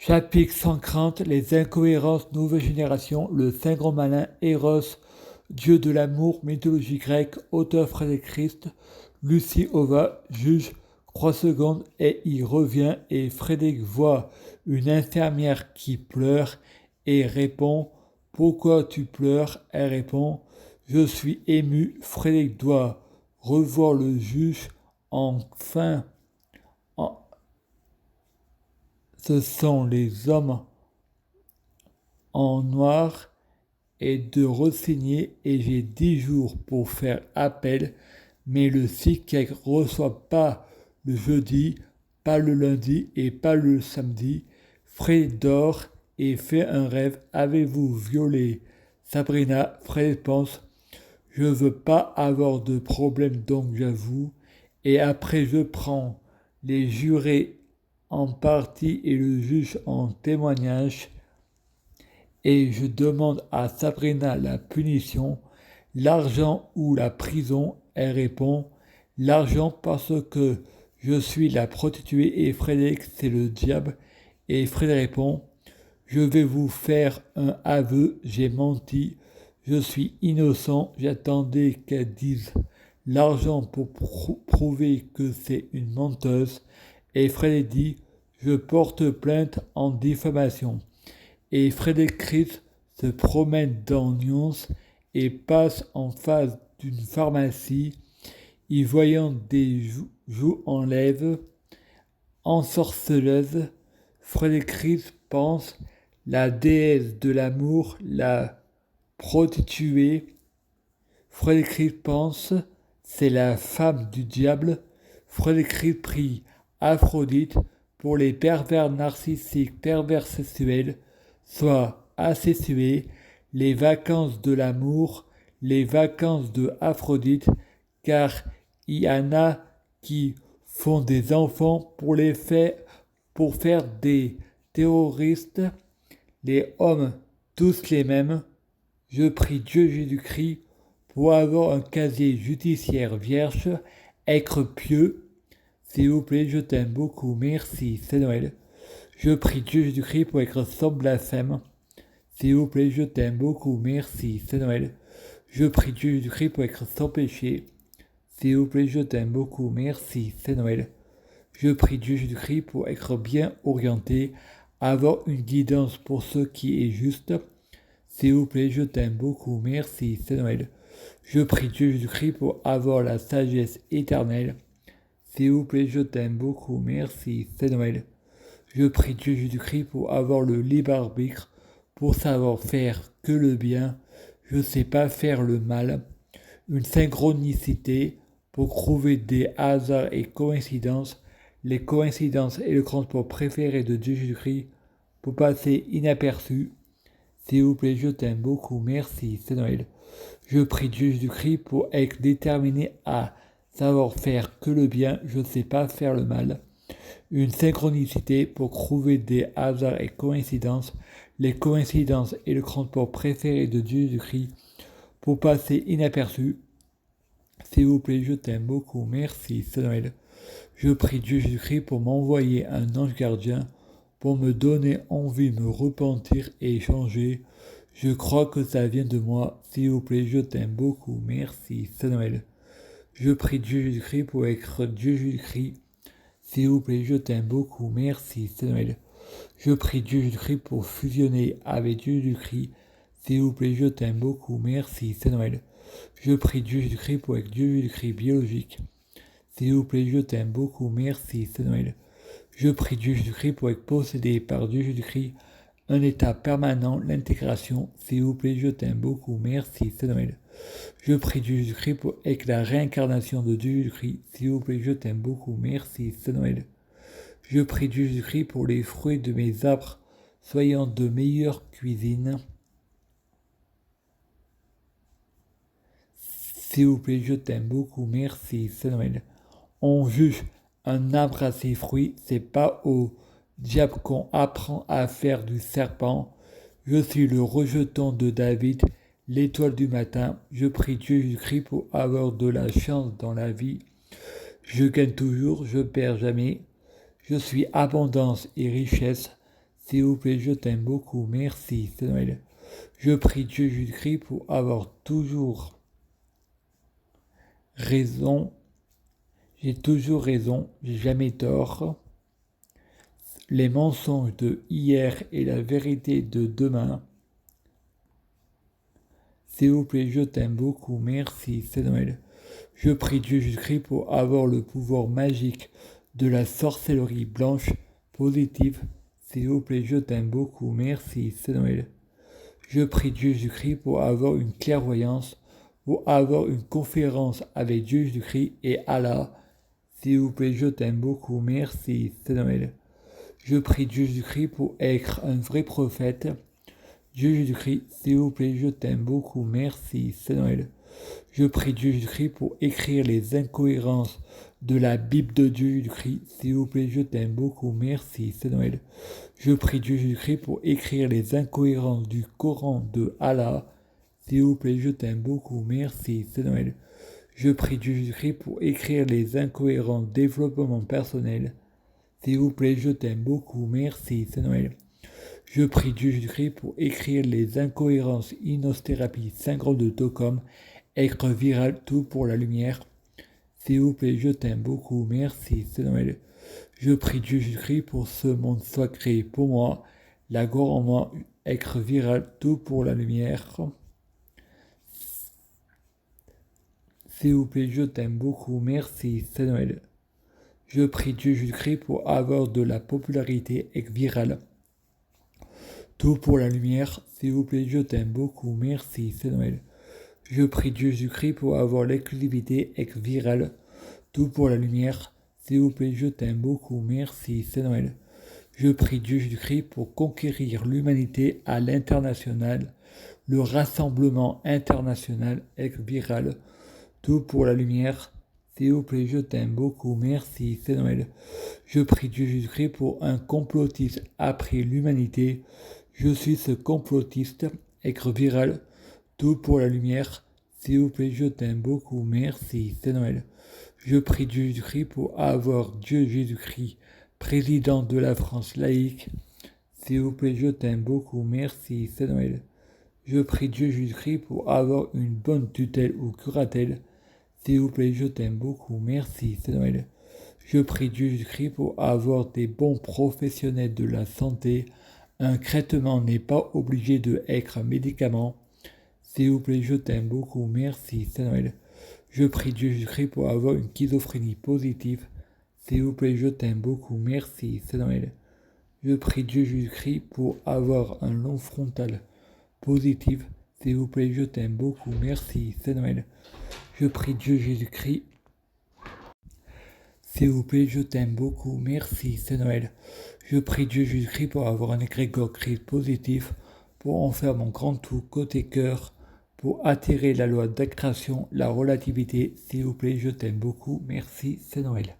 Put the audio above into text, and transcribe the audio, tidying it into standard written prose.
Chapitre 140. Les incohérences nouvelle génération. Le saint grand malin Eros, dieu de l'amour, mythologie grecque, auteur Frédéric Christ. Lucie Ova, juge, croix seconde, et il revient, et Frédéric voit une infirmière qui pleure et répond: Pourquoi tu pleures? Elle répond: Je suis ému. Frédéric doit revoir le juge. Enfin, ce sont les hommes en noir et de re-signer, et j'ai 10 jours pour faire appel, mais le psychiatre ne reçoit pas le jeudi, pas le lundi et pas le samedi. Fred dort et fait un rêve. Avez-vous violé Sabrina? Fred pense: je veux pas avoir de problème, donc j'avoue. Et après je prends les jurés en partie et le juge en témoignage, et je demande à Sabrina la punition, l'argent ou la prison. Elle répond: l'argent, parce que je suis la prostituée et Frédéric c'est le diable. Et Frédéric répond: je vais vous faire un aveu, j'ai menti, je suis innocent, j'attendais qu'elle dise l'argent pour prouver que c'est une menteuse. Et Frédéric dit: je porte plainte en diffamation. Et Frédéric Christ se promène dans Nyons et passe en face d'une pharmacie, y voyant des joues en lèvres, ensorceleuse. Frédéric Christ pense: la déesse de l'amour, la prostituée. Frédéric Christ pense: c'est la femme du diable. Frédéric Christ prie Aphrodite pour les pervers narcissiques, pervers sexuels, soit asexués, les vacances de l'amour, les vacances de Aphrodite, car il y en a qui font des enfants pour faire des terroristes, les hommes tous les mêmes. Je prie Dieu Jésus-Christ pour avoir un casier judiciaire vierge, être pieux. S'il vous plaît, je t'aime beaucoup, merci, c'est Noël. Je prie Dieu Jésus-Christ pour être sans blasphème. S'il vous plaît, je t'aime beaucoup, merci, c'est Noël. Je prie Dieu Jésus-Christ pour être sans péché. S'il vous plaît, je t'aime beaucoup, merci, c'est Noël. Je prie Dieu Jésus-Christ pour être bien orienté, avoir une guidance pour ce qui est juste. S'il vous plaît, je t'aime beaucoup, merci, c'est Noël. Je prie Dieu Jésus-Christ pour avoir la sagesse éternelle. S'il vous plaît, je t'aime beaucoup, merci, c'est Noël. Je prie Dieu Jésus-Christ pour avoir le libre arbitre, pour savoir faire que le bien, je ne sais pas faire le mal, une synchronicité pour trouver des hasards et coïncidences, les coïncidences et le transport préféré de Dieu Jésus-Christ pour passer inaperçu. S'il vous plaît, je t'aime beaucoup, merci, c'est Noël. Je prie Dieu Jésus-Christ pour être déterminé à savoir faire que le bien, je ne sais pas faire le mal. Une synchronicité pour trouver des hasards et coïncidences, les coïncidences et le transport préféré de Dieu Jésus-Christ pour passer inaperçu. S'il vous plaît, je t'aime beaucoup, merci, c'est Noël. Je prie Dieu Jésus-Christ pour m'envoyer un ange gardien pour me donner envie de me repentir et changer. Je crois que ça vient de moi. S'il vous plaît, je t'aime beaucoup, merci, c'est Noël. Je prie Dieu Jésus-Christ pour être Dieu Jésus-Christ. S'il vous plaît, je t'aime beaucoup, merci, c'est Noël. Je prie Dieu Jésus-Christ pour fusionner avec Dieu Jésus-Christ. S'il vous plaît, je t'aime beaucoup, merci, c'est Noël. Je prie Dieu Jésus-Christ pour être Dieu Jésus-Christ biologique. S'il vous plaît, je t'aime beaucoup, merci, c'est Noël. Je prie Dieu Jésus-Christ pour être possédé par Dieu Jésus-Christ, un état permanent, l'intégration. S'il vous plaît, je t'aime beaucoup, merci, c'est Noël. Je prie Dieu Jésus-Christ pour être la réincarnation de Dieu Jésus-Christ. S'il vous plaît, je t'aime beaucoup, merci, c'est Noël. Je prie Dieu Jésus-Christ pour les fruits de mes arbres, soyant de meilleure cuisine. S'il vous plaît, je t'aime beaucoup, merci, c'est Noël. On juge un arbre à ses fruits, c'est pas au diable qu'on apprend à faire du serpent. Je suis le rejeton de David, l'étoile du matin. Je prie Dieu Jésus-Christ pour avoir de la chance dans la vie. Je gagne toujours, je perds jamais. Je suis abondance et richesse. S'il vous plaît, je t'aime beaucoup, merci, c'est Noël. Je prie Dieu Jésus-Christ pour avoir toujours raison. J'ai toujours raison, j'ai jamais tort. Les mensonges de hier et la vérité de demain. S'il vous plaît, je t'aime beaucoup, merci, c'est Noël. Je prie Dieu Jésus-Christ pour avoir le pouvoir magique de la sorcellerie blanche positive. S'il vous plaît, je t'aime beaucoup, merci, c'est Noël. Je prie Dieu Jésus-Christ pour avoir une clairvoyance, pour avoir une conférence avec Dieu Jésus-Christ et Allah. S'il vous plaît, je t'aime beaucoup, merci, c'est Noël. Je prie Dieu Jésus-Christ pour être un vrai prophète. Dieu Jésus-Christ, s'il vous plaît, je t'aime beaucoup, merci, c'est Noël. Je prie Dieu Jésus-Christ pour écrire les incohérences de la Bible de Dieu Jésus-Christ. S'il vous plaît, je t'aime beaucoup, merci, c'est Noël. Je prie Dieu Jésus-Christ pour écrire les incohérences du Coran de Allah. S'il vous plaît, je t'aime beaucoup, merci, c'est Noël. Je prie Dieu Jésus-Christ pour écrire les incohérences développement personnel. S'il vous plaît, je t'aime beaucoup, merci, c'est Noël. Je prie Dieu Jésus-Christ pour écrire les incohérences inosthérapie 50 de Tocom, être viral, tout pour la lumière. S'il vous plaît, je t'aime beaucoup, merci, c'est Noël. Je prie Dieu Jésus-Christ pour ce monde soit créé pour moi, la gloire en moi, être viral, tout pour la lumière. S'il vous plaît, je t'aime beaucoup, merci, c'est Noël. Je prie Dieu Jésus-Christ pour avoir de la popularité, être viral. Tout pour la lumière, s'il vous plaît, je t'aime beaucoup, merci, c'est Noël. Je prie Dieu Jésus-Christ pour avoir l'exclusivité, être viral. Tout pour la lumière, s'il vous plaît, je t'aime beaucoup, merci, c'est Noël. Je prie Dieu Jésus-Christ pour conquérir l'humanité à l'international, le rassemblement international, être viral. Tout pour la lumière, s'il vous plaît, je t'aime beaucoup, merci, c'est Noël. Je prie Dieu Jésus-Christ pour un complotiste après l'humanité. Je suis ce complotiste, être viral, tout pour la lumière. S'il vous plaît, je t'aime beaucoup, merci, c'est Noël. Je prie Dieu Jésus-Christ pour avoir Dieu Jésus-Christ, président de la France laïque. S'il vous plaît, je t'aime beaucoup, merci, c'est Noël. Je prie Dieu Jésus-Christ pour avoir une bonne tutelle ou curatelle. S'il vous plaît, je t'aime beaucoup, merci, c'est Noël. Je prie Dieu Jésus-Christ pour avoir des bons professionnels de la santé. Un traitement n'est pas obligé d'être un médicament. S'il vous plaît, je t'aime beaucoup, merci, c'est Noël. Je prie Dieu Jésus-Christ pour avoir une schizophrénie positive. S'il vous plaît, je t'aime beaucoup, merci, c'est Noël. Je prie Dieu Jésus-Christ pour avoir un long frontal positif. S'il vous plaît, je t'aime beaucoup, merci, c'est Noël. Je prie Dieu Jésus-Christ. S'il vous plaît, je t'aime beaucoup, merci, c'est Noël. Je prie Dieu Jésus-Christ pour avoir un égrégore Christ positif, pour en faire mon grand tout côté cœur, pour attirer la loi d'attraction, la relativité. S'il vous plaît, je t'aime beaucoup, merci, c'est Noël.